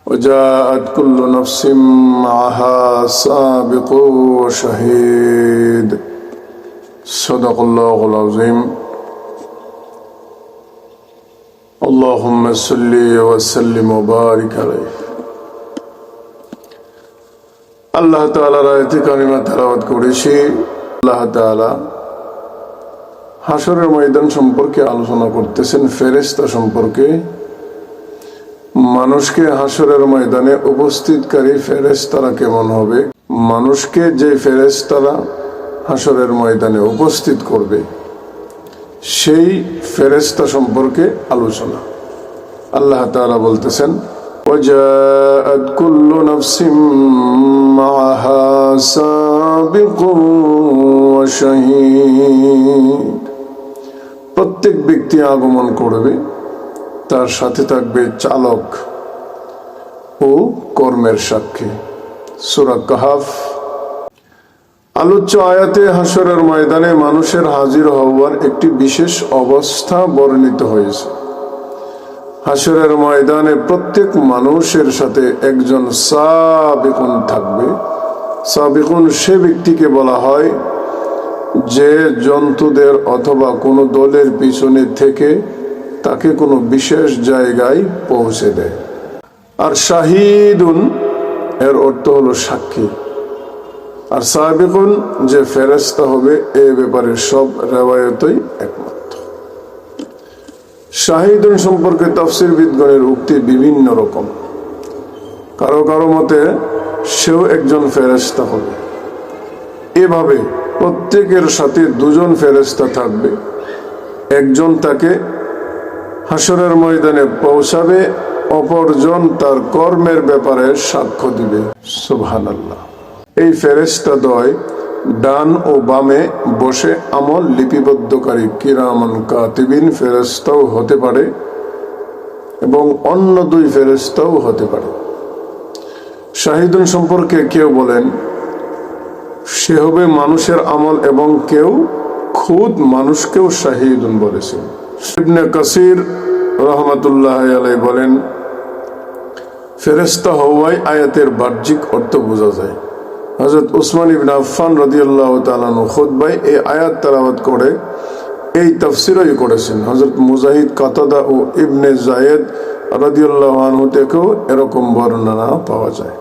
وجاءت كل نفس معها سابق وشهيد صدق الله العظيم اللهم صل وسلم وبارك عليه আল্লাহ তাআলার আয়াতে কারিমা তেলাওয়াত করেছি। আল্লাহ তাআলা হাশরের ময়দান সম্পর্কে আলোচনা করতেছেন, ফেরেশতা সম্পর্কে। মানুষকে হাশরের ময়দানে উপস্থিতকারী ফেরেশতারা কেমন হবে, মানুষকে যে ফেরেশতারা হাশরের ময়দানে উপস্থিত করবে সেই ফেরেশতা সম্পর্কে আলোচনা। আল্লাহ তাআলা বলতেছেন, وجاءت كل نفس معها سابق وشهيد। প্রত্যেক ব্যক্তি আগমন করবে, তার সাথে থাকবে চালক ও কর্মের সাক্ষী। সূরা কাহফ। আলোচ্য আয়াতে হাশরের ময়দানে মানুষের হাজির হওয়ার একটি বিশেষ অবস্থা বর্ণিত হয়েছে। হাশরের ময়দানে প্রত্যেক মানুষের সাথে একজন সাবিকুন থাকবে। সাবিকুন সে ব্যক্তিকে বলা হয় যে জন্তুদের অথবা কোনো দলের পিছনে থেকে তাকে কোনো বিশেষ জায়গায় পৌঁছে দেয়। আর শাহিদুন এর অর্থ হলো সাক্ষী। আর সাবিকুন যে ফেরেশতা হবে এ ব্যাপারে সব রিওয়ায়াতই একমত। শাহিদুন সম্পর্কে তাফসীরবিদগণের উক্তি বিভিন্ন রকম। কারো কারো মতে সেও একজন ফেরেশতা হবে। এভাবে প্রত্যেকের সাথে দুজন ফেরেশতা থাকবে। একজন তাকে হাশরের ময়দানে পৌঁছাবে, অপরজন তার কর্মের ব্যাপারে সাক্ষ্য দিবে। সুবহানাল্লাহ। এই ফেরেশতা দ্বয় ডান ও বামে বসে আমল লিপিবদ্ধকারী কিরামান কাতিবিন ফেরেশতাও হতে পারে এবং অন্য দুই ফেরেশতাও হতে পারে। শাহিদুন সম্পর্কে কেউ বলেন সে হবে মানুষের আমল, এবং কেউ খুদ মানুষকেও শাহিদুন বলেছেন। ইবনে কাসির রাহমাতুল্লাহ আলাইহি বলেন, ফেরেশতা হওয়ায় আয়াতের বাহ্যিক অর্থ বোঝা যায়। হযরত উসমান ইবনে আফফান রাদিয়াল্লাহু তাআলা আনহু খুতবায় এই আয়াত তেলাওয়াত করে এই তাফসীরই করেছেন। হযরত মুজাহিদ, কাতাদা ও ইবনে যায়েদ রাদিয়াল্লাহু আনহু থেকেও এরকম বর্ণনা পাওয়া যায়।